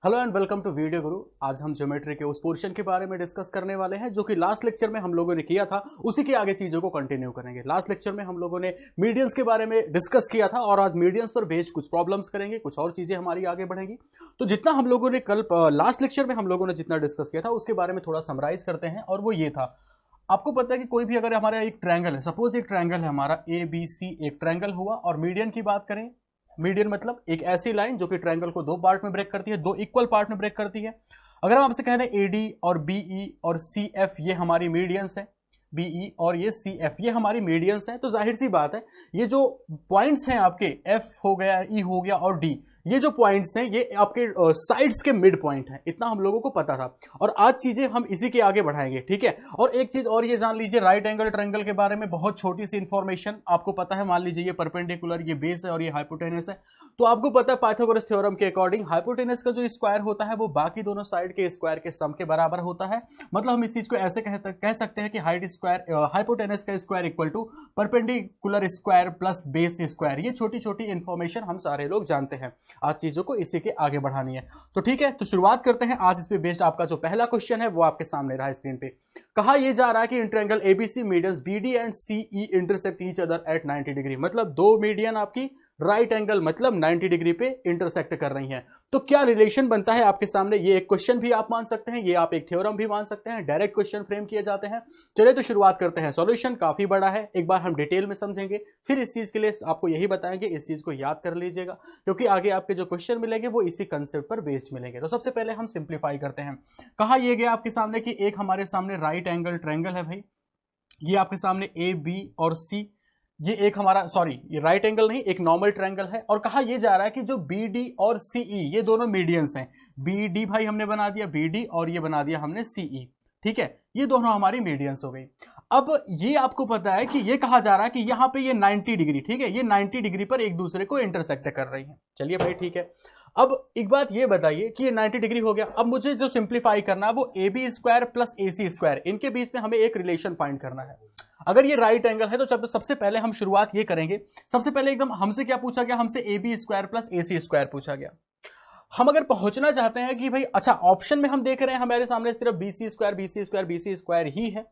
Hello and welcome to video Guru. आज हम geometry के उस पोर्शन के बारे में डिस्कस करने वाले हैं जो कि लास्ट लेक्चर में हम लोगों ने किया था। उसी के आगे चीजों को कंटिन्यू करेंगे। लास्ट लेक्चर में हम लोगों ने मीडियंस के बारे में डिस्कस किया था और आज मीडियंस पर बेस्ड कुछ प्रॉब्लम्स करेंगे, कुछ और चीजें हमारी आगे बढ़ेंगी। तो जितना हम लोगों ने कल लास्ट लेक्चर में हम लोगों ने जितना डिस्कस किया था उसके बारे में थोड़ा समराइज करते हैं। और वो ये था, आपको पता है कि कोई भी अगर हमारा एक ट्रायंगल है, सपोज एक ट्रायंगल है हमारा ABC, एक ट्रायंगल हुआ और मीडियन की बात करें, मीडियन मतलब एक ऐसी लाइन जो कि ट्रायंगल को दो पार्ट में ब्रेक करती है, दो इक्वल पार्ट में ब्रेक करती है। अगर हम आपसे कह दें AD और BE और CF ये हमारी मीडियंस है, BE और ये CF ये हमारी मीडियंस है, तो जाहिर सी बात है ये जो पॉइंट्स हैं आपके F हो गया, E हो गया और D, ये जो पॉइंट्स हैं ये आपके साइड्स के मिड पॉइंट हैं। इतना हम लोगों को पता था और आज चीजें हम इसी के आगे बढ़ाएंगे, ठीक है। और एक चीज और ये जान लीजिए, राइट एंगल ट्रायंगल के बारे में बहुत छोटी सी इंफॉर्मेशन आपको पता है। मान लीजिए ये परपेंडिकुलर, ये बेस है और ये हाइपोटेनस है, तो आपको पता है पाइथागोरस थ्योरम के अकॉर्डिंग हाइपोटेनस का जो स्क्वायर होता है वो बाकी दोनों साइड के स्क्वायर के सम के बराबर होता है। मतलब हम इस चीज को ऐसे कह सकते हैं कि हाइट स्क्वायर, हाइपोटेनस का square equal to perpendicular square plus base square. ये छोटी छोटी इंफॉर्मेशन हम सारे लोग जानते हैं। आज चीजों को इसी के आगे बढ़ानी है, तो ठीक है, तो शुरुआत करते हैं। आज इस पे बेस्ड आपका जो पहला क्वेश्चन है वो आपके सामने रहा स्क्रीन पे। कहा यह जा रहा है कि in triangle ABC medians BD and CE intersect each other at 90 degree. मतलब दो मीडियन आपकी राइट एंगल मतलब 90 डिग्री पे इंटरसेक्ट कर रही हैं, तो क्या रिलेशन बनता है आपके सामने। ये एक क्वेश्चन भी आप मान सकते हैं, ये आप एक थ्योरम भी मान सकते हैं, डायरेक्ट क्वेश्चन फ्रेम किए जाते हैं। चलिए तो शुरुआत करते हैं। सॉल्यूशन काफी बड़ा है, एक बार हम डिटेल में समझेंगे, फिर इस चीज के लिए आपको यही बताएंगे, इस चीज को याद कर लीजिएगा क्योंकि आगे आपके जो क्वेश्चन मिलेंगे वो इसी कंसेप्ट पर बेस्ड मिलेंगे। तो सबसे पहले हम सिंप्लीफाई करते हैं। कहा यह गया आपके सामने कि एक हमारे सामने राइट एंगल ट्रायंगल है भाई, ये आपके सामने AB और C, ये एक हमारा ये राइट एंगल नहीं, एक नॉर्मल ट्रायंगल है। और कहा यह जा रहा है कि जो BD और CE ये दोनों मीडियंस हैं। BD भाई हमने बना दिया BD और ये बना दिया हमने CE, ठीक है, ये दोनों हमारी मीडियंस हो गई। अब ये आपको पता है कि ये कहा जा रहा है कि यहां पे ये 90 डिग्री, ठीक है, ये 90 डिग्री पर एक दूसरे को इंटरसेक्ट कर रही है। चलिए भाई ठीक है, अब एक बात ये बताइए कि ये 90 डिग्री हो गया। अब मुझे जो सिंप्लीफाई करना है वो AB square plus AC square, इनके बीच में हमें एक रिलेशन फाइंड करना है। अगर ये राइट एंगल है तो सबसे पहले हम शुरुआत ये करेंगे। सबसे पहले एकदम हमसे क्या पूछा गया, हमसे AB square plus AC square पूछा गया। हम अगर पहुंचना चाहते हैं कि भाई अच्छा, ऑप्शन में हम देख रहे हैं हमारे सामने सिर्फ BC square BC square BC square ही है,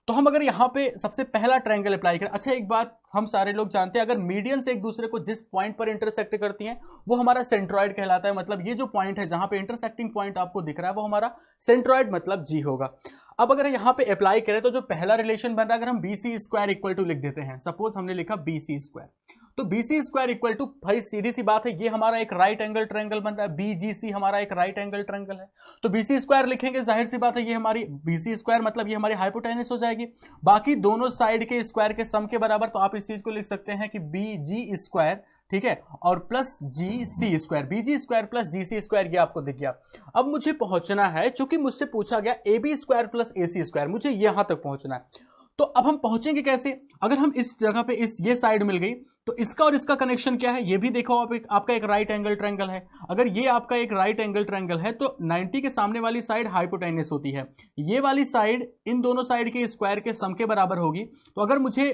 तो हम अगर यहां पे सबसे पहला ट्रायंगल अप्लाई करें। अच्छा एक बात हम सारे लोग जानते हैं, अगर मीडियन से एक दूसरे को जिस पॉइंट पर इंटरसेक्ट करती हैं वो हमारा सेंट्रॉइड कहलाता है। मतलब ये जो पॉइंट है जहां पे इंटरसेक्टिंग पॉइंट आपको दिख रहा है वो हमारा सेंट्रॉइड मतलब G होगा। अब अगर यहां पे अप्लाई करें तो जो पहला रिलेशन बन रहा है, अगर हम BC स्क्वायर इक्वल टू लिख देते हैं, सपोज हमने लिखा BC स्क्वायर, तो BC स्क्वायर इक्वल टू, भाई सीधी सी बात है ये हमारा एक राइट एंगल ट्रायंगल बन रहा है, BGC हमारा एक राइट एंगल ट्रायंगल है, तो BC स्क्वायर लिखेंगे, जाहिर सी बात है ये हमारी BC स्क्वायर मतलब ये हमारी हाइपोटेनस हो जाएगी, बाकी दोनों साइड के स्क्वायर के सम के बराबर। तो आप इस चीज को लिख सकते हैं कि BG स्क्वायर, ठीक है, और plus GC square, BG square plus GC square, ये आपको दिख गया। अब मुझे पहुंचना है, चूंकि मुझसे पूछा गया AB square plus AC square, मुझे यहां तक पहुंचना है। तो अब हम पहुंचेंगे कैसे, अगर हम इस जगह पे ये साइड मिल गई तो इसका और इसका कनेक्शन क्या है, ये भी देखो आपका एक राइट एंगल ट्रायंगल है। अगर ये आपका एक राइट एंगल ट्रायंगल है तो 90 के सामने वाली साइड हाइपोटेनस होती है, ये वाली साइड इन दोनों साइड के स्क्वायर के सम के बराबर होगी। तो अगर मुझे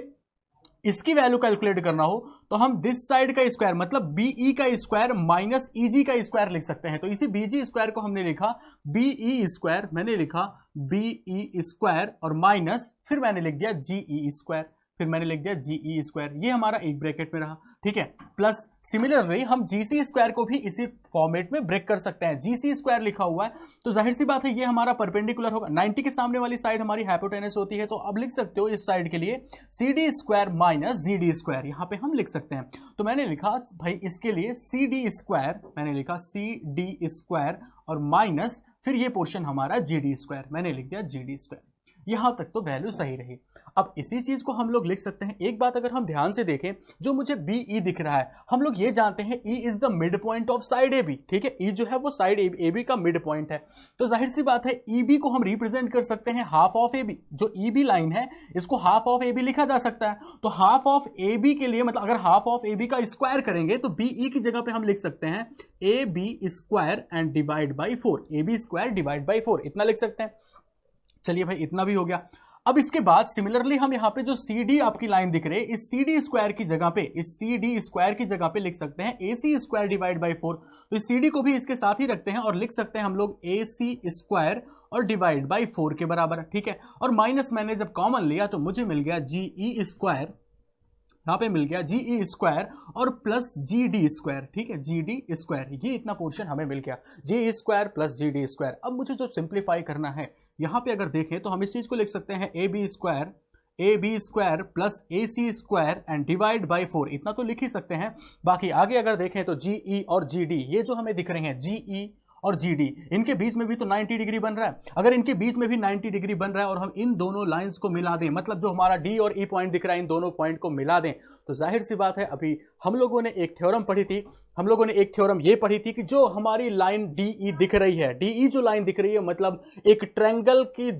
इसकी वैल्यू कैलकुलेट करना हो तो हम दिस साइड का स्क्वायर मतलब BE का स्क्वायर माइनस EG का स्क्वायर लिख सकते हैं। तो इसी BG स्क्वायर को हमने लिखा BE स्क्वायर, मैंने लिखा BE स्क्वायर और माइनस फिर मैंने लिख दिया GE स्क्वायर, फिर मैंने लिख दिया GE स्क्वायर, ये हमारा एक ब्रैकेट में रहा, ठीक है। प्लस सिमिलरली हम GC स्क्वायर को भी इसी फॉर्मेट में ब्रेक कर सकते हैं, GC स्क्वायर लिखा हुआ है तो जाहिर सी बात है ये हमारा परपेंडिकुलर होगा, 90 के सामने वाली साइड हमारी हाइपोटेनस होती है। तो अब लिख सकते हो इस साइड के लिए CD square minus GD square, यहां पे हम लिख सकते हैं। तो मैंने लिखा भाई इसके लिए CD स्क्वायर, मैंने लिखा CD स्क्वायर और माइनस फिर ये पोर्शन हमारा GD स्क्वायर, मैंने लिख दिया GD स्क्वायर। यहां तक तो वैल्यू सही रही। अब इसी चीज को हम लोग लिख सकते हैं। एक बात अगर हम ध्यान से देखें, जो मुझे BE दिख रहा है, हम लोग ये जानते हैं E is the mid point of side AB, ठीक है, E जो है वो साइड AB का मिड पॉइंट है। तो जाहिर सी बात है EB को हम रिप्रेजेंट कर सकते हैं हाफ ऑफ AB, जो EB लाइन है इसको हाफ ऑफ AB लिखा जा सकता है। तो हाफ ऑफ AB के लिए मतलब अगर हाफ ऑफ AB का स्क्वायर करेंगे तो BE की जगह पे हम लिख सकते हैं AB square and divide by 4, AB square divide by 4, इतना लिख सकते हैं। चलिए भाई इतना भी हो गया। अब इसके बाद सिमिलरली हम यहाँ पे जो CD आपकी लाइन दिख रही है, इस CD स्क्वायर की जगह पे, इस CD स्क्वायर की जगह पे लिख सकते हैं AC स्क्वायर डिवाइड बाई 4। तो इस CD को भी इसके साथ ही रखते हैं और लिख सकते हैं हम लोग AC स्क्वायर और डिवाइड बाई 4 के बराबर, ठीक है। और माइनस मैंने जब कॉमन लिया तो मुझे मिल गया GE स्क्वायर, यहाँ पे मिल गया GE स्क्वायर और प्लस GD स्क्वायर, ठीक है, GD स्क्वायर, ये इतना पोर्शन हमें मिल गया, GE square plus GD square. अब मुझे जो सिंप्लीफाई करना है, यहाँ पे अगर देखें तो हम इस चीज को लिख सकते हैं AB square plus AC square and divide by 4, इतना तो लिख ही सकते हैं। बाकी आगे अगर देखें तो GE और GD, ये जो हमें दिख रहे हैं GE और GD, इनके बीच में भी तो 90 डिग्री बन रहा है। अगर इनके बीच में भी 90 डिग्री बन रहा है और हम इन दोनों लाइंस को मिला दें, मतलब जो हमारा D और E पॉइंट दिख रहा है, इन दोनों पॉइंट को मिला दें, तो जाहिर सी बात है, अभी हम लोगों ने एक थ्योरम पढ़ी थी, हम लोगों ने एक थ्योरम ये पढ़ी थी कि जो हमारी लाइन DE दिख रही है, DE जो लाइन दिख रही है, मतलब एक ट्रायंगल की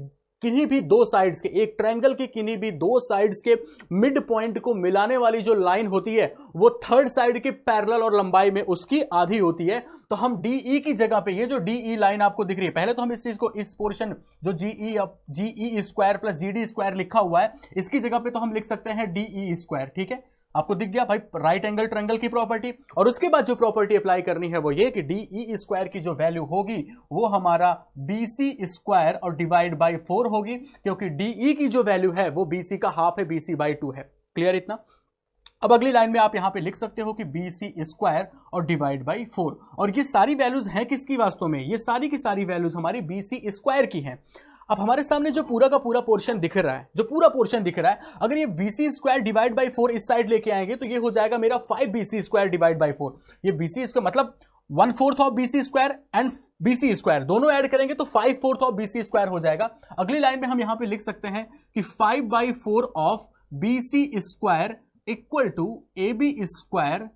किन्हीं भी दो साइड्स के, एक ट्रायंगल के किन्हीं भी दो साइड्स के मिड पॉइंट को मिलाने वाली जो लाइन होती है, वो थर्ड साइड के पैरेलल और लंबाई में उसकी आधी होती है। तो हम DE की जगह पे, ये जो DE लाइन आपको दिख रही है, पहले तो हम इस चीज को, इस पोर्शन जो GE square plus GD square लिखा हुआ है, इसकी जगह पे तो हम लिख सकते हैं DE स्क्वायर, ठीक है। आपको दिख गया भाई राइट एंगल ट्रायंगल की प्रॉपर्टी। और उसके बाद जो प्रॉपर्टी अप्लाई करनी है वो ये कि DE स्क्वायर की जो वैल्यू होगी वो हमारा BC स्क्वायर और डिवाइड बाई 4 होगी, क्योंकि DE की जो वैल्यू है वो BC का हाफ है, BC बाई 2 है। क्लियर इतना? अब अगली लाइन में आप यहां पे लिख सकते हो कि BC स्क्वायर और डिवाइड बाई 4, और ये सारी वैल्यूज हैं किसकी वास्तव में? ये सारी की सारी वैल्यूज हमारी BC स्क्वायर की हैं। अब हमारे सामने जो पूरा का पूरा पोर्शन दिख रहा है, जो पूरा पोर्शन दिख रहा है, अगर ये BC स्क्वायर डिवाइड बाई 4 इस साइड लेके आएंगे तो ये हो जाएगा मेरा 5BC स्क्वायर डिवाइड बाई 4। ये BC स्क्वायर मतलब 1/4 of BC square and BC square दोनों ऐड करेंगे तो 5/4 ऑफ BC स्क्वायर हो जाएगा। अगली लाइन में हम यहां पे लिख सकते हैं कि 5/4 of BC square equal to AB square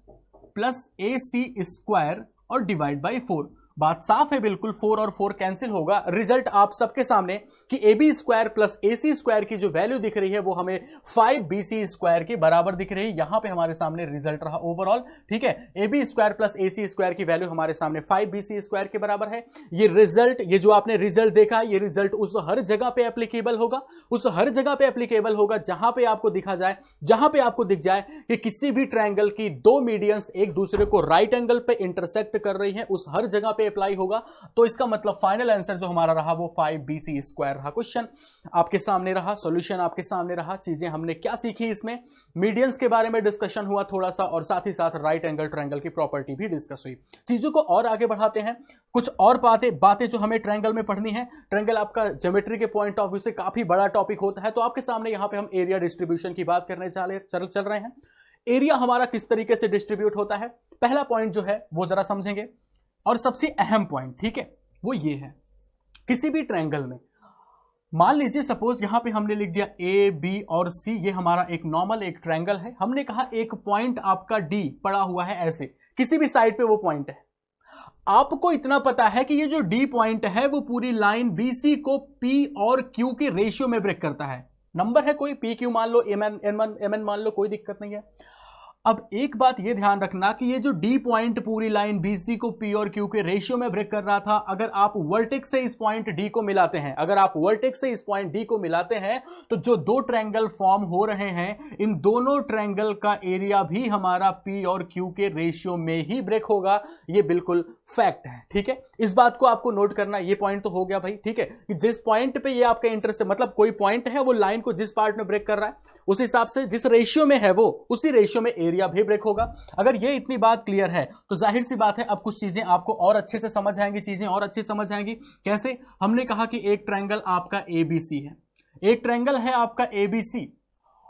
plus AC square और डिवाइड बाई 4। बात साफ है बिल्कुल, 4 और 4 कैंसिल होगा। रिजल्ट आप सबके सामने कि AB square plus AC square की जो वैल्यू दिख रही है वो हमें 5BC स्क्वायर के बराबर दिख रही है। यहां पे हमारे सामने रिजल्ट रहा ओवरऑल, ठीक है। AB square plus AC square की वैल्यू हमारे सामने 5BC स्क्वायर के बराबर है। ये रिजल्ट, ये जो आपने रिजल्ट देखा, ये रिजल्ट उस हर जगह पे एप्लीकेबल होगा, उस हर जगह पे एप्लीकेबल होगा जहां पे आपको दिखा जाए, जहां पे आपको दिख जाए कि किसी भी ट्रायंगल की दो मीडियंस एक दूसरे को राइट एंगल पे इंटरसेक्ट कर रही है, उस हर जगह पे अप्लाई होगा। तो इसका मतलब फाइनल आंसर जो हमारा रहा वो 5BC स्क्वायर रहा। क्वेश्चन आपके सामने रहा, सॉल्यूशन आपके सामने रहा। चीजें हमने क्या सीखी इसमें? मीडियंस के बारे में डिस्कशन हुआ थोड़ा सा, और साथ ही साथ राइट एंगल ट्रायंगल की प्रॉपर्टी भी डिस्कस हुई। चीजों को और आगे बढ़ाते हैं, कुछ और बातें जो हमें ट्रायंगल में पढ़नी है। ट्रायंगल आपका ज्योमेट्री के पॉइंट ऑफ व्यू से काफी बड़ा टॉपिक होता है। तो आपके सामने यहां पे हम एरिया डिस्ट्रीब्यूशन की बात करने चल रहे हैं। एरिया हमारा किस तरीके से डिस्ट्रीब्यूट होता है, पहला पॉइंट जो है वो जरा समझेंगे। और सबसे अहम पॉइंट, ठीक है, वो ये है, किसी भी ट्रायंगल में मान लीजिए सपोज यहां पे हमने लिख दिया A, B और C, ये हमारा एक नॉर्मल एक ट्रायंगल है। हमने कहा एक पॉइंट आपका D पड़ा हुआ है, ऐसे किसी भी साइड पे वो पॉइंट है। आपको इतना पता है कि ये जो D पॉइंट है वो पूरी लाइन BC को P और Q के रेशियो में ब्रेक करता है। नंबर है कोई, PQ मान लो, MN मान लो, कोई दिक्कत नहीं है। अब एक बात ये ध्यान रखना कि ये जो D पॉइंट पूरी लाइन BC को P और Q के रेशियो में ब्रेक कर रहा था, अगर आप वर्टेक्स से इस पॉइंट D को मिलाते हैं, अगर आप वर्टेक्स से इस पॉइंट D को मिलाते हैं, तो जो दो ट्रायंगल फॉर्म हो रहे हैं, इन दोनों ट्रायंगल का एरिया भी हमारा P और Q के रेशियो में ही ब्रेक होगा। ये बिल्कुल फैक्ट है, ठीक है। इस बात को आपको नोट करना। ये पॉइंट तो हो गया भाई, ठीक है, कि जिस पॉइंट पे ये आपका इंटरसेक्ट, मतलब कोई पॉइंट है वो लाइन को जिस पार्ट में ब्रेक कर रहा है, उस हिसाब से जिस रेशियो में है वो उसी रेशियो में एरिया भी ब्रेक होगा। अगर ये इतनी बात क्लियर है तो जाहिर सी बात है अब कुछ चीजें आपको और अच्छे से समझ आएंगी, चीजें और अच्छे समझ आएंगी। कैसे? हमने कहा कि एक ट्रायंगल आपका ABC है, एक ट्रायंगल है आपका ABC,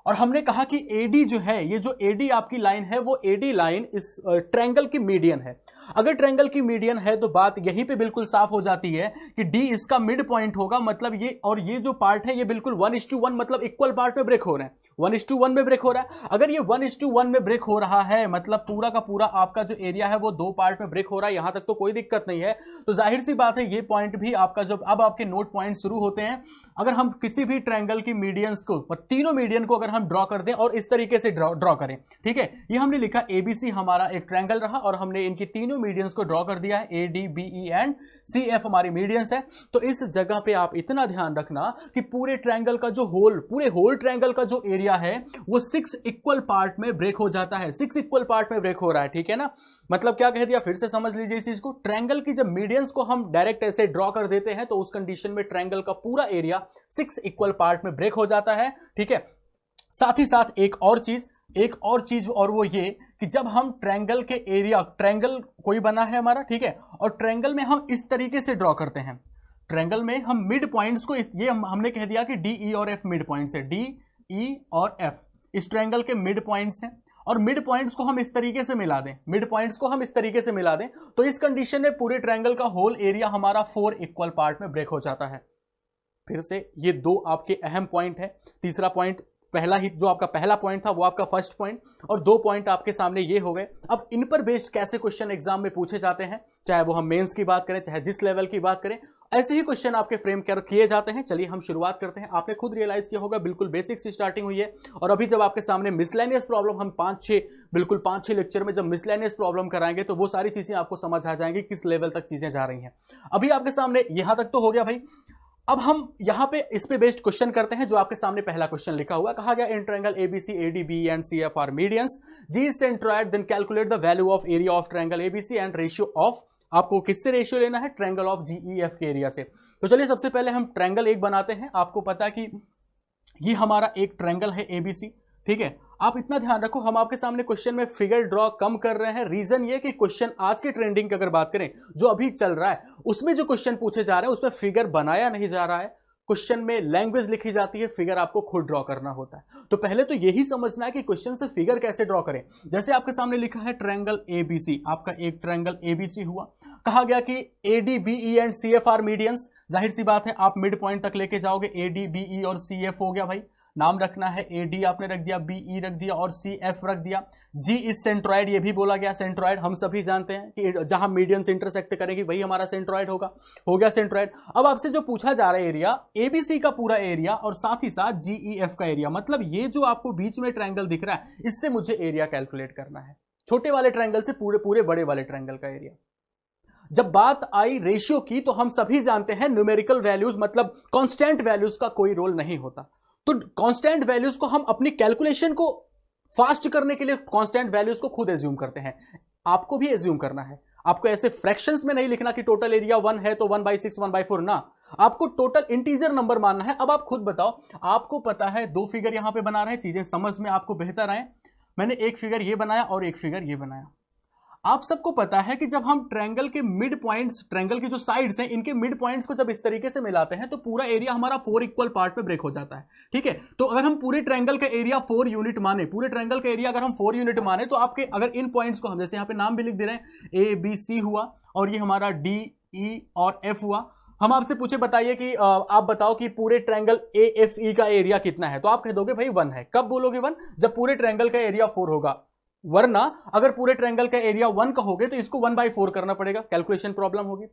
और हमने कहा कि AD जो है, ये जो AD आपकी लाइन है वो AD लाइन इस ट्रायंगल की मीडियन है। अगर ट्रायंगल की मीडियन है तो बात यहीं पे बिल्कुल साफ हो जाती है कि D इसका मिड पॉइंट होगा, मतलब ये और ये जो पार्ट है ये बिल्कुल 1:1 मतलब इक्वल पार्ट में ब्रेक हो रहे हैं, 1:1 में ब्रेक हो रहा है। अगर ये 1:1 में ब्रेक हो रहा है मतलब पूरा का पूरा आपका जो एरिया है वो दो पार्ट में ब्रेक हो रहा है, यहां तक तो कोई दिक्कत नहीं है। तो जाहिर सी बात है ये पॉइंट भी आपका, जब अब आपके नोट पॉइंट शुरू होते हैं, अगर हम किसी भी ट्रायंगल की मीडियंस को, तीनों मीडियन को अगर हम ड्रॉ कर दें और इस तरीके से ड्रॉ करें, ठीक है, ये हमने लिखा ABC हमारा एक ट्रायंगल रहा और हमने इनकी तीनों तीनों मीडियंस को ड्रॉ कर दिया है, A D B E and C F हमारी मीडियंस है। तो इस जगह पे आप इतना ध्यान रखना कि पूरे ट्रायंगल का जो पूरे होल ट्रायंगल का जो एरिया है वो 6 इक्वल पार्ट में ब्रेक हो जाता है, 6 इक्वल पार्ट में ब्रेक हो रहा है, ठीक है ना। मतलब क्या कह दिया, फिर से समझ लीजिए इस चीज को। ट्रायंगल की जब मीडियंस को हम डायरेक्ट ऐसे ड्रॉ कर देते हैं तो उस कंडीशन में ट्रायंगल का पूरा एरिया 6 इक्वल पार्ट में ब्रेक हो जाता है, ठीक है। साथ ही साथ एक और चीज और वो ये कि जब हम ट्रायंगल के एरिया, ट्रायंगल कोई बना है हमारा, ठीक है, और ट्रायंगल में हम इस तरीके से ड्रॉ करते हैं, ट्रायंगल में हम मिड पॉइंट्स को ये हमने कह दिया कि डी ई और एफ मिड पॉइंट्स है, डी ई और एफ इस ट्रायंगल के मिड पॉइंट्स हैं, और मिड पॉइंट्स को हम इस तरीके से मिला दें, मिड पॉइंट्स को हम इस तरीके से मिला दें, तो इस कंडीशन में पूरे ट्रायंगल का होल एरिया हमारा 4 इक्वल पार्ट में ब्रेक हो जाता है। फिर से ये दो आपके अहम पॉइंट है। तीसरा पॉइंट, पहला ही जो आपका पहला पॉइंट था वो आपका फर्स्ट पॉइंट, और 2 पॉइंट आपके सामने ये हो गए। अब इन पर बेस्ड कैसे क्वेश्चन एग्जाम में पूछे जाते हैं, चाहे वो हम मेंस की बात करें, चाहे जिस लेवल की बात करें, ऐसे ही क्वेश्चन आपके फ्रेम किए जाते हैं। चलिए हम शुरुआत करते हैं। आपने खुद रियलाइज किया होगा बिल्कुल बेसिक से स्टार्टिंग हुई है, और अभी जब आपके सामने मिसलेनियस प्रॉब्लम हम 5-6 लेक्चर में जब मिसलेनियस प्रॉब्लम कराएंगे तो वो सारी चीजें आपको समझ आ जाएंगी किस लेवल तक चीजें जा रही हैं। अभी आपके सामने यहां तक तो हो गया भाई। अब हम यहां पे इस पे बेस्ड क्वेश्चन करते हैं। जो आपके सामने पहला क्वेश्चन लिखा हुआ, कहा गया in triangle ABC AD B and C F are medians, G is centroid, then calculate the value of area of triangle ABC and ratio of, आपको किससे रेशियो लेना है, ट्रायंगल ऑफ जीईएफ के एरिया से। तो चलिए सबसे पहले हम ट्रायंगल एक बनाते हैं। आपको पता है कि ये हमारा एक ट्रायंगल है एबीसी, ठीक है। आप इतना ध्यान रखो, हम आपके सामने क्वेश्चन में फिगर ड्रॉ कम कर रहे हैं। रीजन ये कि क्वेश्चन आज के ट्रेंडिंग की अगर बात करें जो अभी चल रहा है, उसमें जो क्वेश्चन पूछे जा रहे हैं उसमें फिगर बनाया नहीं जा रहा है। क्वेश्चन में लैंग्वेज लिखी जाती है, फिगर आपको खुद ड्रॉ करना होता है। तो पहले तो यही समझना है कि क्वेश्चन से फिगर कैसे ड्रॉ करें। जैसे आपके सामने लिखा है ट्रायंगल एबीसी, आपका एक ट्रायंगल एबीसी हुआ, कहा गया कि AD BE and CF are medians, जाहिर सी बात है आप मिड पॉइंट तक लेके जाओगे, एडी बीई और सीएफ हो गया भाई, नाम रखना है, एडी आपने रख दिया, बीई रख दिया और सीएफ रख दिया। जी इज सेंट्रॉइड, ये भी बोला गया सेंट्रॉइड, हम सभी जानते हैं कि जहां मीडियंस इंटरसेक्ट करेंगी वही हमारा सेंट्रॉइड होगा, हो गया सेंट्रॉइड। अब आपसे जो पूछा जा रहा है एरिया, एबीसी का पूरा एरिया और साथ ही साथ जीईएफ का एरिया, मतलब ये जो आपको बीच में ट्रायंगल दिख रहा है इससे मुझे एरिया कैलकुलेट करना है, छोटे वाले ट्रायंगल से पूरे बड़े वाले ट्रायंगल का एरिया। जब बात आई रेशियो की तो हम सभी जानते हैं न्यूमेरिकल वैल्यूज मतलब कांस्टेंट वैल्यूज का कोई रोल नहीं होता। तो कांस्टेंट वैल्यूज को हम अपनी कैलकुलेशन को फास्ट करने के लिए कांस्टेंट वैल्यूज को खुद एज्यूम करते हैं। आपको भी एज्यूम करना है, आपको ऐसे फ्रैक्शंस में नहीं लिखना कि टोटल एरिया 1 है तो 1/6 1/4 ना, आपको टोटल इंटीजर नंबर मानना है। अब आप खुद बताओ, आपको पता है 2 फिगर यहां पे बना रहे हैं, चीजें समझ में आपको बेहतर आए। मैंने एक फिगर ये बनाया और एक फिगर ये बनाया। आप सबको पता है कि जब हम ट्रायंगल के मिड पॉइंट्स, ट्रायंगल की जो साइड्स हैं इनके मिड पॉइंट्स को जब इस तरीके से मिलाते हैं तो पूरा एरिया हमारा 4 इक्वल पार्ट में ब्रेक हो जाता है, ठीक है। तो अगर हम पूरे ट्रायंगल का एरिया 4 यूनिट माने, पूरे ट्रायंगल का एरिया अगर हम 4 यूनिट माने तो आपके अगर इन पॉइंट्स को हम जैसे यहां पे नाम भी लिख दे रहे हैं, ए बी सी हुआ और ये हमारा डी ई और एफ हुआ। हम आपसे पूछे बताइए कि आप बताओ कि पूरे ट्रायंगल ए एफ ई का एरिया कितना है, तो आप कह दोगे भाई 1 है। कब बोलोगे 1? जब पूरे ट्रायंगल का एरिया 4 होगा, वरना अगर पूरे ट्रायंगल का एरिया 1 का होगे तो इसको 1/4 करना पड़ेगा, कैलकुलेशन प्रॉब्लम होगी।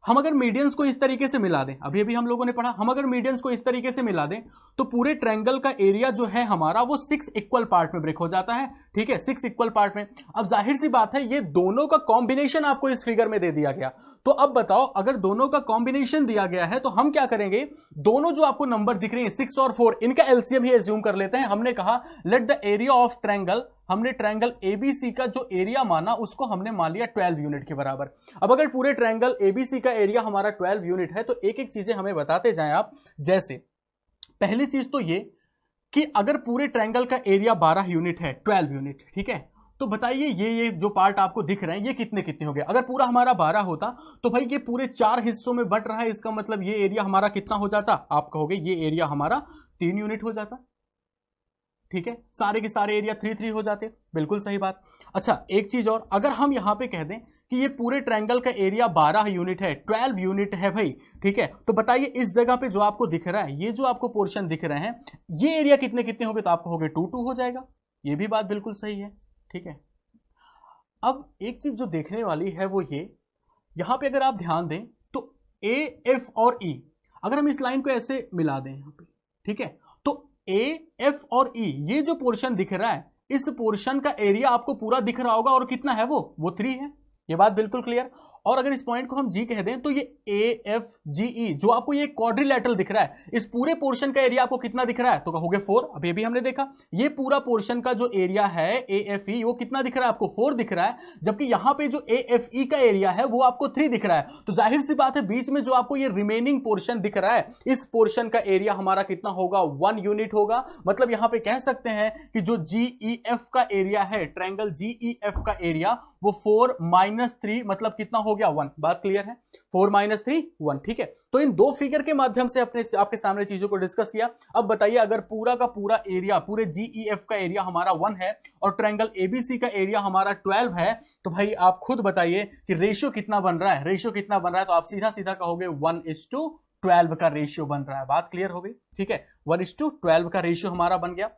हम अगर मीडियंस को इस तरीके से मिला दें, अभी हम लोगों ने पढ़ा, हम अगर मीडियंस को इस तरीके से मिला दें तो पूरे ट्रायंगल का एरिया जो है हमारा वो 6 इक्वल पार्ट में ब्रेक हो जाता है, ठीक है, 6 इक्वल पार्ट में। अब जाहिर सी बात है ये दोनों का कॉम्बिनेशन आपको इस फिगर में दे दिया गया। तो अब बताओ अगर दोनों का कॉम्बिनेशन दिया गया है तो हम क्या करेंगे, दोनों जो आपको नंबर दिख रहे हैं 6 और 4 इनका एलसीएम ही एज्यूम कर लेते हैं। हमने कहा let the area of triangle, हमने ट्रायंगल एबीसी का जो एरिया माना उसको हमने मान लिया 12 यूनिट के बराबर। अब अगर पूरे ट्रायंगल एबीसी का एरिया हमारा 12 यूनिट है तो एक एक चीजें हमें बताते जाएं आप। जैसे पहली चीज तो ये कि अगर पूरे ट्रायंगल का एरिया 12 यूनिट है, 12 यूनिट, ठीक है, तो बताइए ये जो पार्ट आपको दिख रहे हैं ये कितने कितने हो गए। अगर पूरा हमारा 12 होता तो भाई ये पूरे 4 हिस्सों में बट रहा है, इसका मतलब ये एरिया हमारा कितना हो जाता, आप कहोगे ये एरिया हमारा 3 यूनिट हो जाता, ठीक है, सारे के सारे एरिया 3 हो जाते, बिल्कुल सही बात। अच्छा एक चीज और, अगर हम यहां पे कह दें कि ये पूरे ट्रायंगल का एरिया 12 यूनिट है, 12 यूनिट है भाई, ठीक है, तो बताइए इस जगह पे जो आपको दिख रहा है, ये जो आपको पोर्शन दिख रहे हैं, ये एरिया कितने कितने हो गए, तो आप कहोगे 2 हो जाएगा। ये भी बात बिल्कुल सही है, ठीक है। अब एक चीज जो देखने वाली है वो ये, यहां पे अगर आप ध्यान दें तो ए एफ और ई, अगर हम इस लाइन को ऐसे मिला दें यहां पे, ठीक है, तो ए एफ और ई ये जो पोर्शन दिख रहा है, इस पोर्शन का एरिया आपको पूरा दिख रहा होगा और कितना है वो 3 है, ये बात बिल्कुल क्लियर। और अगर इस पॉइंट को हम जी कह दें तो ये ए एफ जी ई जो आपको ये क्वाड्रिलेटरल दिख रहा है, इस पूरे पोर्शन का एरिया आपको कितना दिख रहा है, तो कहोगे 4। अब ये भी हमने देखा, ये पूरा पोर्शन का जो एरिया है ए एफ ई वो कितना दिख रहा है आपको, 4 दिख रहा है, जबकि यहां पे जो ए एफ ई का एरिया है वो आपको 3 दिख रहा है। तो जाहिर सी बात है बीच में जो आपको ये रिमेनिंग पोर्शन दिख रहा है, इस पोर्शन का एरिया हमारा कितना होगा, 1 यूनिट होगा। मतलब यहां पे कह सकते हैं कि जो जी ई एफ का एरिया है, ट्रायंगल जी ई एफ का एरिया वो 4 - 3 मतलब कितना हो गया, 1। बात क्लियर है, 4 - 3 1। ठीक है, तो इन दो फिगर के माध्यम से आपके सामने चीजों को डिस्कस किया। अब बताइए अगर पूरा का पूरा एरिया, पूरे जीईएफ का एरिया हमारा 1 है और ट्रायंगल एबीसी का एरिया हमारा 12 है, तो भाई आप खुद बताइए कि रेशियो कितना बन रहा है, रेशियो कितना बन रहा है, तो आप सीधा सीधा कहोगे 1:12 का रेशियो बन रहा है। बात क्लियर हो गई, ठीक है, 1:12 का रेशियो हमारा बन गया।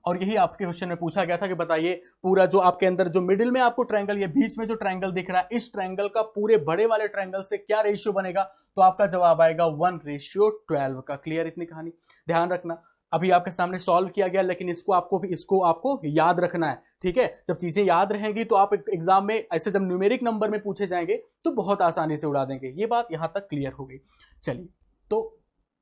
और यही आपके क्वेश्चन में पूछा गया था कि बताइए पूरा जो आपके अंदर जो मिडिल में आपको ट्रायंगल, ये बीच में जो ट्रायंगल दिख रहा है, इस ट्रायंगल का पूरे बड़े वाले ट्रायंगल से क्या रेशियो बनेगा, तो आपका जवाब आएगा 1:12 का। क्लियर इतनी कहानी, ध्यान रखना। अभी आपके सामने सॉल्व किया गया, लेकिन इसको आपको याद रखना है, ठीक है। जब चीजें याद रहेंगी तो आप एग्जाम में ऐसे जब न्यूमेरिक नंबर में पूछे जाएंगे तो बहुत आसानी से उड़ा देंगे। ये बात यहां तक क्लियर हो गई। चलिए, तो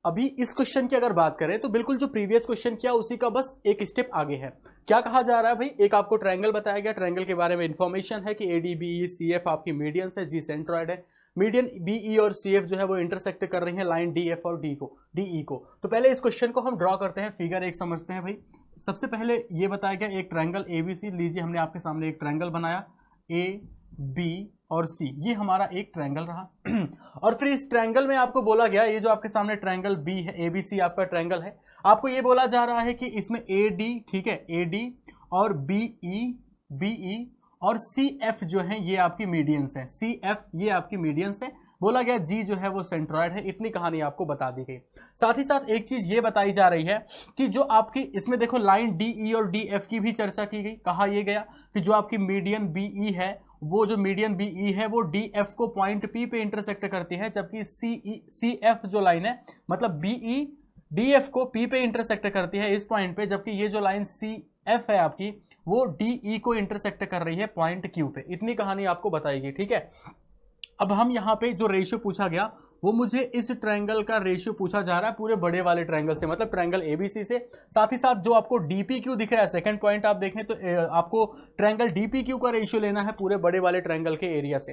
अभी इस क्वेश्चन की अगर बात करें तो बिल्कुल जो प्रीवियस क्वेश्चन किया उसी का बस एक स्टेप आगे है। क्या कहा जा रहा है भाई, एक आपको ट्रायंगल बताया गया, ट्रायंगल के बारे में इंफॉर्मेशन है कि ADBE CF आपकी मीडियंस है, G सेंट्रॉइड है, मीडियन BE और CF जो है वो इंटरसेक्ट कर रही है लाइन DF और DE को। तो पहले इस क्वेश्चन को हम ड्रॉ करते हैं, फिगर 1 समझते हैं भाई। सबसे पहले ये बताया गया एक ट्रायंगल ABC लीजिए, हमने आपके सामने एक ट्रायंगल बनाया AB और C, ये हमारा एक ट्रायंगल रहा। और फिर इस ट्रायंगल में आपको बोला गया, ये जो आपके सामने ट्रायंगल B है, ABC आपका ट्रायंगल है, आपको ये बोला जा रहा है कि इसमें AD, ठीक है, AD और BE और CF जो है ये आपकी मीडियंस है, CF ये आपकी मीडियंस है। बोला गया G जो है वो सेंट्रॉइड है। इतनी कहानी आपको बता दी गई। साथ ही साथ एक चीज ये बताई जा रही है कि जो आपकी इसमें देखो लाइन DE और DF की भी चर्चा की गई। कहा यह गया कि जो आपकी मीडियन BE है, वो जो मीडियन BE है वो DF को पॉइंट P पे इंटरसेक्ट करती है, जबकि CF जो लाइन है, मतलब BE DF को P पे इंटरसेक्ट करती है इस पॉइंट पे, जबकि ये जो लाइन CF है आपकी वो DE को इंटरसेक्ट कर रही है पॉइंट Q पे। इतनी कहानी आपको बताएगी, ठीक है। अब हम यहाँ पे जो रेशियो पूछा गया वो मुझे इस ट्रायंगल का रेशियो पूछा जा रहा है पूरे बड़े वाले ट्रायंगल से, मतलब ट्रायंगल ABC से। साथ ही साथ जो आपको DPQ दिख रहा है, सेकंड पॉइंट आप देखें तो आपको ट्रायंगल DPQ का रेशियो लेना है पूरे बड़े वाले ट्रायंगल के एरिया से।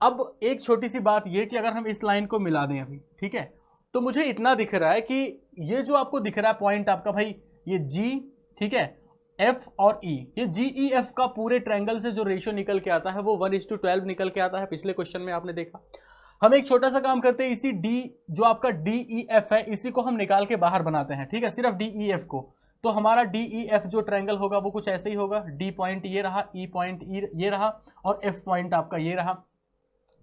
अब एक छोटी सी बात ये कि अगर हम इस लाइन को मिला दें अभी, ठीक है, तो मुझे इतना दिख रहा है कि ये जो आपको दिख रहा है पॉइंट आपका भाई, ये G, ठीक है, F और E, ये GEF का पूरे ट्रायंगल से जो रेशियो निकल के आता है वो 1:12 निकल के आता है। पिछले क्वेश्चन में आपने देखा। हम एक छोटा सा काम करते हैं, इसी D जो आपका DEF है इसी को हम निकाल के बाहर बनाते हैं, ठीक है, सिर्फ DEF को। तो हमारा DEF जो ट्रायंगल होगा वो कुछ ऐसे ही होगा, D पॉइंट ये रहा, E पॉइंट ये रहा और F पॉइंट आपका ये रहा,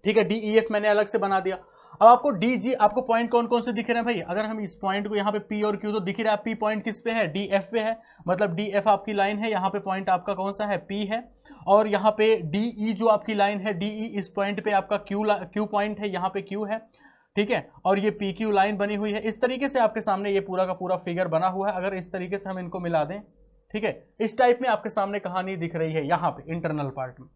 ठीक है। DEF मैंने अलग से बना दिया। अब आपको DG, आपको पॉइंट कौन कौन से दिख रहे हैं भाई, अगर हम इस पॉइंट को यहाँ पे P और Q तो दिख रहा है, P पॉइंट किस पे है, DF पे है, मतलब DF आपकी लाइन है, यहाँ पे पॉइंट आपका कौन सा है, P है। और यहाँ पे DE जो आपकी लाइन है, DE इस पॉइंट पे आपका Q पॉइंट है, यहाँ पे Q है, ठीक है, और ये PQ लाइन बनी हुई है। इस तरीके से आपके सामने ये पूरा का पूरा फिगर बना हुआ है। अगर इस तरीके से हम इनको मिला दें, ठीक है, इस टाइप में आपके सामने कहानी दिख रही है यहाँ पे इंटरनल पार्ट में,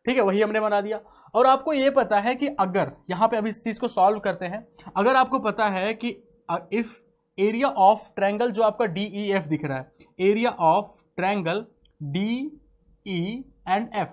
ठीक है, वही हमने बना दिया। और आपको ये पता है कि अगर यहाँ पे अभी इस चीज को सॉल्व करते हैं, अगर आपको पता है कि इफ एरिया ऑफ ट्रायंगल जो आपका DEF दिख रहा है, area of triangle DE and F,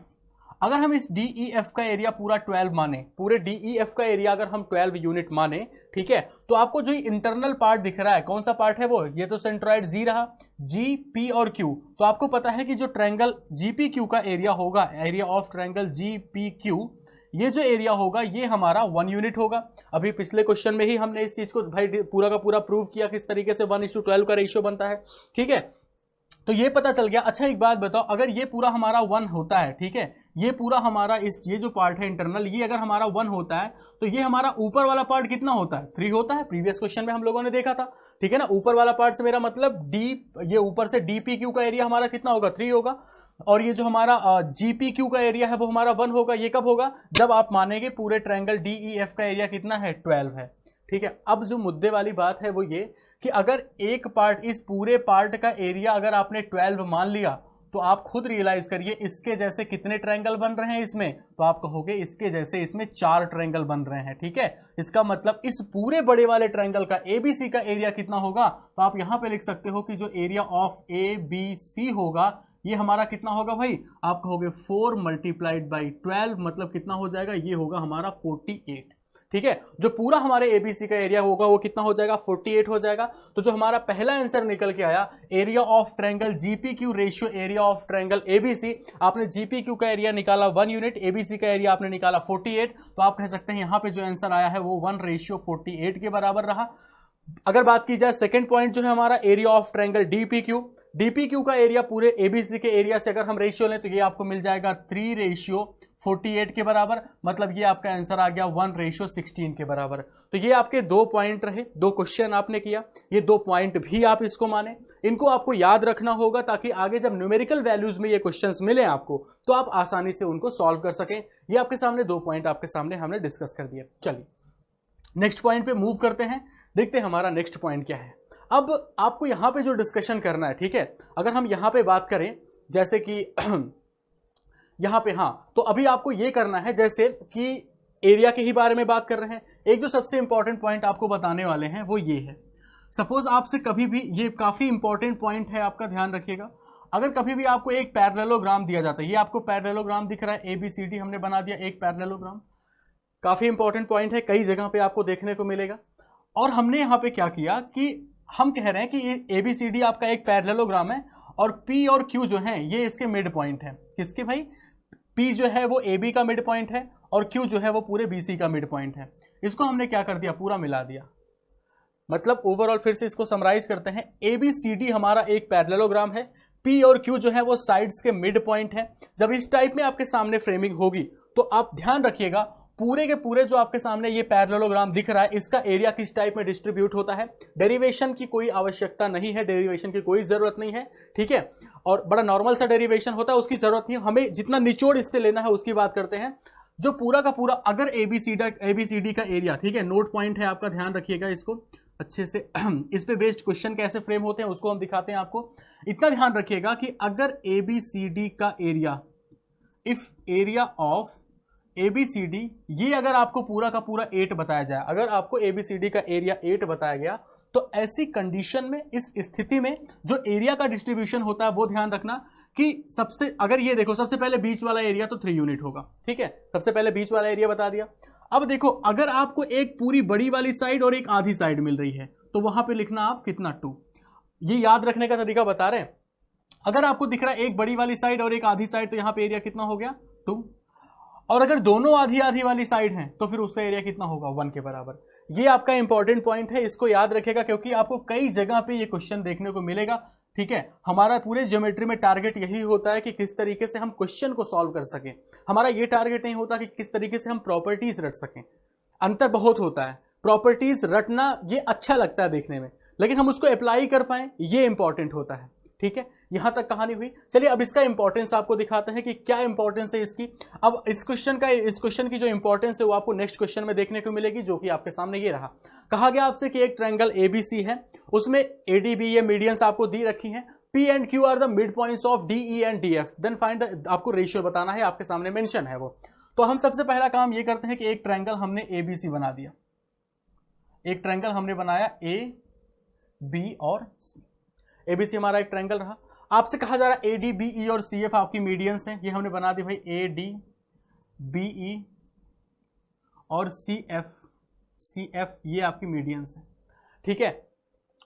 अगर हम इस DEF का एरिया पूरा 12 माने, पूरे DEF का एरिया अगर हम 12 यूनिट माने, ठीक है, तो आपको जो इंटरनल पार्ट दिख रहा है, कौन सा पार्ट है वो, ये तो सेंट्रॉइड G रहा, G, P और Q। तो आपको पता है कि जो ट्रायंगल GPQ का एरिया होगा, एरिया ऑफ ट्रायंगल GPQ, ये जो एरिया होगा ये हमारा 1 यूनिट होगा। अभी पिछले क्वेश्चन में ही हमने इस चीज को भाई पूरा का पूरा प्रूव किया किस तरीके से 1:12 का रेशियो बनता है, ठीक है, तो ये पता चल गया। अच्छा एक बात बताओ, अगर ये पूरा हमारा 1 होता है, ठीक है, ये पूरा हमारा ये जो पार्ट है इंटरनल, ये अगर हमारा 1 होता है तो ये हमारा ऊपर वाला पार्ट कितना होता है, 3 होता है। प्रीवियस क्वेश्चन में हम लोगों ने देखा था, ठीक है ना। ऊपर वाला पार्ट से मेरा मतलब ये ऊपर से DPQ का एरिया हमारा कितना होगा, 3 होगा, और ये जो हमारा GPQ का एरिया है वो हमारा 1 होगा। ये कब होगा, जब आप मानेंगे पूरे ट्रायंगल DEF का एरिया कितना है, 12 है, ठीक है। अब जो मुद्दे वाली बात है वो ये कि अगर एक पार्ट, इस पूरे पार्ट का एरिया अगर आपने 12 मान लिया, तो आप खुद रियलाइज करिए इसके जैसे कितने ट्रायंगल बन रहे हैं इसमें, तो आप कहोगे इसके जैसे इसमें 4 ट्रायंगल बन रहे हैं। ठीक है, इसका मतलब इस पूरे बड़े वाले ट्रायंगल का ABC का एरिया कितना होगा, तो आप यहां पे लिख सकते हो कि जो एरिया ऑफ ABC होगा ये हमारा कितना होगा भाई, आप कहोगे 4 मल्टीप्लाइड बाई 12, मतलब कितना हो जाएगा, ये होगा हमारा 48। ठीक है, जो पूरा हमारे ABC का एरिया होगा वो कितना हो जाएगा, 48 हो जाएगा। तो जो हमारा पहला आंसर निकल के आया, area of triangle GPQ ratio area of triangle ABC, आपने GPQ का एरिया निकाला 1 यूनिट, ABC का एरिया आपने निकाला 48, तो आप कह सकते हैं यहां पे जो आंसर आया है वो 1:48 के बराबर रहा। अगर बात की जाए सेकंड पॉइंट जो है हमारा एरिया ऑफ ट्रायंगल DPQ का एरिया पूरे ABC के एरिया से अगर हम रेशियो लें तो ये आपको मिल जाएगा 3:48 के बराबर, मतलब ये आपका आंसर आ गया 1:16 के बराबर। तो ये आपके 2 पॉइंट रहे, 2 क्वेश्चन आपने किया, ये 2 पॉइंट भी आप इसको माने, इनको आपको याद रखना होगा ताकि आगे जब न्यूमेरिकल वैल्यूज में ये क्वेश्चंस मिले आपको तो आप आसानी से उनको सॉल्व कर सकें। ये आपके सामने 2 पॉइंट आपके सामने हमने डिस्कस कर दिए। चलिए नेक्स्ट पॉइंट पे मूव करते हैं, देखते हैं हमारा नेक्स्ट पॉइंट क्या है। अब आपको यहां पे जो डिस्कशन करना है, ठीक है, अगर हम यहां पे बात करें जैसे कि यहां पे, हाँ, तो अभी आपको ये करना है जैसे कि एरिया के ही बारे में बात कर रहे हैं। एक जो सबसे इंपॉर्टेंट पॉइंट आपको बताने वाले हैं वो ये है, सपोज आपसे कभी भी, ये काफी इंपॉर्टेंट पॉइंट है, आपका ध्यान रखिएगा, अगर कभी भी आपको एक पैरेललोग्राम दिया जाता है, ये आपको पैरेललोग्राम दिख रहा है ABCD हमने बना दिया एक पैरेललोग्राम, काफी इंपॉर्टेंट पॉइंट है, कई जगह पे आपको देखने को मिलेगा। और हमने यहां पे क्या किया कि हम कह रहे हैं कि ABCD आपका एक पैरेललोग्राम है और P और Q जो है ये इसके मिड पॉइंट है। किसके भाई, P जो है वो AB का मिड पॉइंट है और Q जो है वो पूरे BC का मिड पॉइंट है। इसको हमने क्या कर दिया, पूरा मिला दिया। मतलब ओवरऑल फिर से इसको समराइज करते हैं, ABCD हमारा एक पैरेललोग्राम है, P और Q जो है वो साइड्स के मिड पॉइंट है। जब इस टाइप में आपके सामने फ्रेमिंग होगी तो आप ध्यान रखिएगा पूरे के पूरे जो आपके सामने ये पैरेललोग्राम दिख रहा है इसका एरिया किस टाइप में डिस्ट्रीब्यूट होता है। डेरिवेशन की कोई आवश्यकता नहीं है, डेरिवेशन की कोई जरूरत नहीं है, ठीक है, और बड़ा नॉर्मल सा डेरिवेशन होता है, उसकी जरूरत नहीं है, हमें जितना निचोड़ इससे लेना है उसकी बात करते हैं। जो पूरा का पूरा अगर ABCD का एरिया, ठीक है, नोट पॉइंट है आपका, ध्यान रखिएगा इसको अच्छे से, इस पे बेस्ड क्वेश्चन कैसे फ्रेम होते हैं उसको हम दिखाते हैं आपको। इतना ध्यान रखिएगा कि अगर ABCD का area, if area of ABCD, ये अगर आपको पूरा का पूरा 8 बताया जाए, अगर आपको ABCD का एरिया 8 बताया गया तो ऐसी कंडीशन में, इस स्थिति में जो एरिया का डिस्ट्रीब्यूशन होता है वो ध्यान रखना कि सबसे, अगर ये देखो सबसे पहले बीच वाला एरिया तो 3 यूनिट होगा, ठीक है, सबसे पहले बीच वाला एरिया बता दिया। अब देखो अगर आपको एक पूरी बड़ी वाली साइड और एक आधी साइड मिल रही है तो वहां पे लिखना आप कितना, 2। ये याद रखने का तरीका बता रहे हैं। अगर आपको दिख रहा है एक बड़ी वाली साइड और एक आधी साइड तो यहां पे एरिया कितना हो गया, 2। और अगर दोनों आधी आधी वाली साइड हैं तो फिर उसका एरिया कितना होगा, 1 के बराबर। ये आपका इंपॉर्टेंट पॉइंट है, इसको याद रखेगा क्योंकि आपको कई जगह पे ये क्वेश्चन देखने को मिलेगा, ठीक है। हमारा पूरे ज्योमेट्री में टारगेट यही होता है कि किस तरीके से हम क्वेश्चन को सॉल्व कर सकें। हमारा ये टारगेट नहीं होता कि किस तरीके से हम प्रॉपर्टीज रट सकें। अंतर बहुत होता है, प्रॉपर्टीज रटना ये अच्छा लगता है देखने में, लेकिन हम उसको अप्लाई कर पाए ये इंपॉर्टेंट होता है, ठीक है। यहां तक कहानी हुई। चलिए अब इसका इंपॉर्टेंस आपको दिखाते हैं कि क्या इंपॉर्टेंस है इसकी। अब इस क्वेश्चन की जो इंपॉर्टेंस है वो आपको नेक्स्ट क्वेश्चन में देखने को मिलेगी, जो कि आपके सामने ये रहा। कहा गया आपसे कि एक ट्रायंगल ABC है, उसमें ADB ये मीडियंस आपको दी रखी हैं, P and Q are the mid points of DE and DF, then find the, आपको रेशियो बताना है, आपके सामने मेंशन है वो। तो हम सबसे पहला काम ये करते हैं कि एक ट्रायंगल हमने ABC बना दिया, एक ट्रायंगल हमने बनाया AB और C। ABC हमारा एक ट्रायंगल रहा। आपसे कहा जा रहा है AD, BE और CF आपकी मीडियंस हैं, ये हमने बना दी भाई AD, BE और CF ये आपकी मीडियंस है, ठीक है।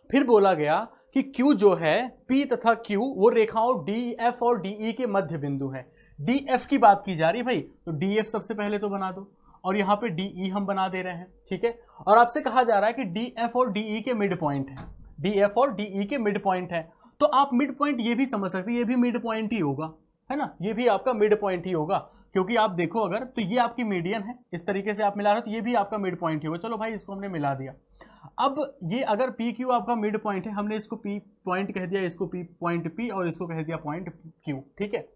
फिर बोला गया कि Q जो है, P तथा Q वो रेखाओं DF और DE के मध्य बिंदु है। DF की बात की जा रही है भाई, तो DF सबसे पहले तो बना दो और यहां पे DE हम बना दे रहे हैं, ठीक है। और आपसे कहा जा रहा है कि DF और DE के मिड पॉइंट है, DF और DE के मिड पॉइंट है, तो आप मिड पॉइंट ये भी समझ सकते हैं, ये भी मिड पॉइंट ही होगा, है ना, ये भी आपका मिड पॉइंट ही होगा, क्योंकि आप देखो अगर तो ये आपकी मीडियन है, इस तरीके से आप मिला रहे हो तो ये भी आपका मिड पॉइंट ही होगा। चलो भाई इसको हमने मिला दिया। अब ये अगर PQ आपका मिड पॉइंट है, हमने इसको P पॉइंट कह दिया, इसको P पॉइंट P और इसको कह दिया पॉइंट Q, ठीक है।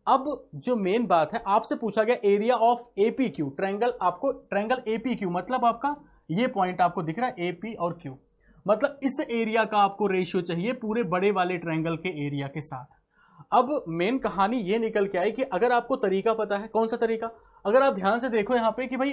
अब जो मेन बात है, आपसे पूछा गया एरिया ऑफ APQ ट्रायंगल, आपको ट्रायंगल APQ मतलब आपका ये पॉइंट आपको दिख रहा है AP और Q, मतलब इस एरिया का आपको रेशियो चाहिए पूरे बड़े वाले ट्रायंगल के एरिया के साथ। अब मेन कहानी ये निकल के आई कि अगर आपको तरीका पता है, कौन सा तरीका, अगर आप ध्यान से देखो यहाँ पे कि भाई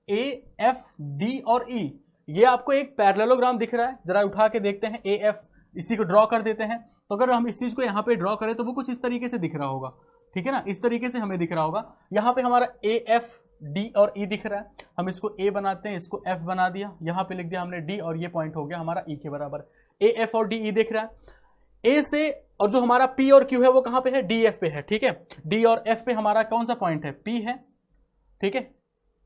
ए एफ डी और ई, ये आपको एक पैरेललोग्राम दिख रहा है, जरा उठा के देखते हैं, ए एफ, इसी को ड्रॉ कर देते हैं। तो अगर हम इस चीज को यहाँ पे ड्रॉ करें तो वो कुछ इस तरीके से दिख रहा होगा, ठीक है ना, इस तरीके से हमें दिख रहा होगा। यहाँ पे हमारा ए एफ डी और ई दिख रहा है, हम इसको ए बनाते हैं, इसको एफ बना दिया, यहाँ पे लिख दिया हमने डी और ये पॉइंट हो गया हमारा ई के बराबर। ए एफ और डी ई दिख रहा है ए से, और जो हमारा पी और क्यू है वो कहां पे है, डी एफ पे है, ठीक है। डी और एफ पे हमारा कौन सा पॉइंट है, पी है, ठीक है,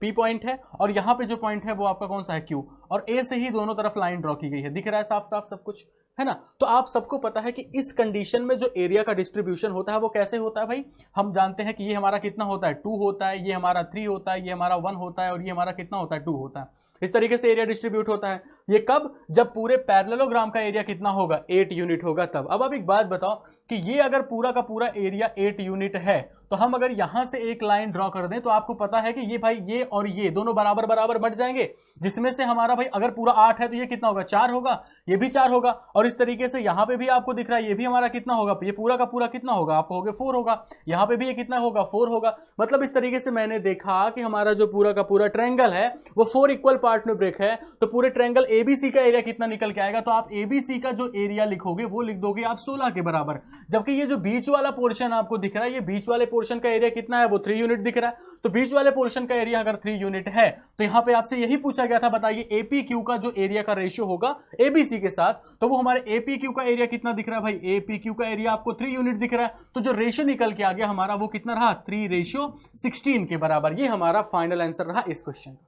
पी पॉइंट है, और यहां पे जो पॉइंट है वो आपका कौन सा है, क्यू। और ए से ही दोनों तरफ लाइन ड्रॉ की गई है, दिख रहा है साफ साफ सब कुछ, है ना। तो आप सबको पता है कि इस कंडीशन में जो एरिया का डिस्ट्रीब्यूशन होता है वो कैसे होता है भाई, हम जानते हैं कि ये हमारा कितना होता है, 2 होता है, ये हमारा 3 होता है, ये हमारा 1 होता है, और ये हमारा कितना होता है, 2 होता है। इस तरीके से एरिया डिस्ट्रीब्यूट होता है। ये कब, जब पूरे पैरेललोग्राम का एरिया कितना होगा, 8 यूनिट होगा तब। अब आप एक बात बताओ कि ये अगर पूरा का पूरा एरिया 8 यूनिट है, तो हम अगर यहां से एक लाइन ड्रॉ कर दें तो आपको पता है कि ये भाई ये और ये दोनों बराबर बराबर बढ़ जाएंगे, जिसमें से हमारा भाई अगर पूरा 8 है तो ये कितना होगा, 4 होगा, ये भी 4 होगा, और इस तरीके से यहां पे भी आपको दिख रहा है ये भी हमारा कितना होगा, ये पूरा का पूरा कितना होगा, आपको हो गया 4 होगा, यहां पे भी ये कितना होगा, 4 होगा। मतलब इस तरीके से मैंने देखा कि हमारा जो पूरा का पूरा ट्रायंगल है वो 4 इक्वल पार्ट में ब्रेक है, तो पूरे ट्रायंगल एबीसी का एरिया कितना निकल के आएगा, तो आप एबीसी का जो एरिया लिखोगे वो लिख दोगे आप 16 के बराबर। जबकि ये जो बीच वाला पोर्शन आपको दिख रहा है, ये बीच वाले पोर्शन का एरिया कितना है, वो 3 यूनिट दिख रहा है। तो बीच वाले पोर्शन का एरिया अगर 3 यूनिट है तो यहां पे आपसे यही पूछा गया था, बताइए एपी क्यू का जो एरिया का रेशियो होगा एबीसी के साथ, तो वो हमारे एपी क्यू का एरिया कितना दिख रहा है भाई, एपी क्यू का एरिया आपको 3 यूनिट दिख रहा है, तो जो रेशियो निकल के आ गया हमारा वो कितना रहा, 3:16 के बराबर। ये हमारा फाइनल आंसर रहा इस क्वेश्चन का,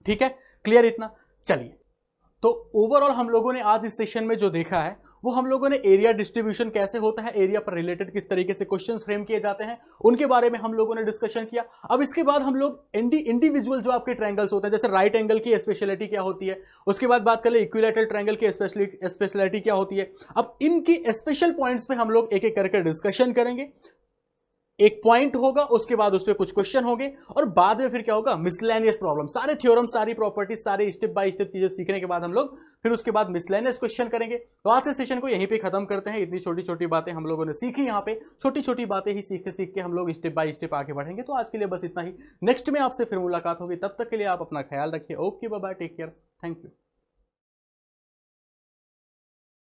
ठीक है, क्लियर इतना। चलिए, तो ओवरऑल हम लोगों ने आज इस सेशन में जो देखा है वो हम लोगों ने एरिया डिस्ट्रीब्यूशन कैसे होता है, एरिया पर रिलेटेड किस तरीके से क्वेश्चंस फ्रेम किए जाते हैं, उनके बारे में हम लोगों ने डिस्कशन किया। अब इसके बाद हम लोग इंडिविजुअल जो आपके ट्रायंगल्स होते हैं, जैसे राइट एंगल की स्पेशलिटी क्या होती है, उसके बाद बात कर ले इक्विलैटरल ट्रायंगल की स्पेशलिटी क्या होती है। अब इनकी स्पेशल पॉइंट्स पे हम लोग एक एक करके डिस्कशन करेंगे। एक पॉइंट होगा, उसके बाद उस पर कुछ क्वेश्चन होंगे, और बाद में फिर क्या होगा, मिसलेनियस प्रॉब्लम, सारे थ्योरम, सारी प्रॉपर्टीज, सारे स्टेप बाय स्टेप चीजें सीखने के बाद हम लोग फिर उसके बाद मिसलेनियस क्वेश्चन करेंगे। तो आज के सेशन को यहीं पे खत्म करते हैं। इतनी छोटी छोटी बातें हम लोगों ने सीखी, यहाँ पे छोटी छोटी बातें ही सीख के हम लोग स्टेप बाय स्टेप आगे बढ़ेंगे। तो आज के लिए बस इतना ही, नेक्स्ट में आपसे फिर मुलाकात होगी, तब तक के लिए आप अपना ख्याल रखिए। Okay, bye bye, take care, thank you.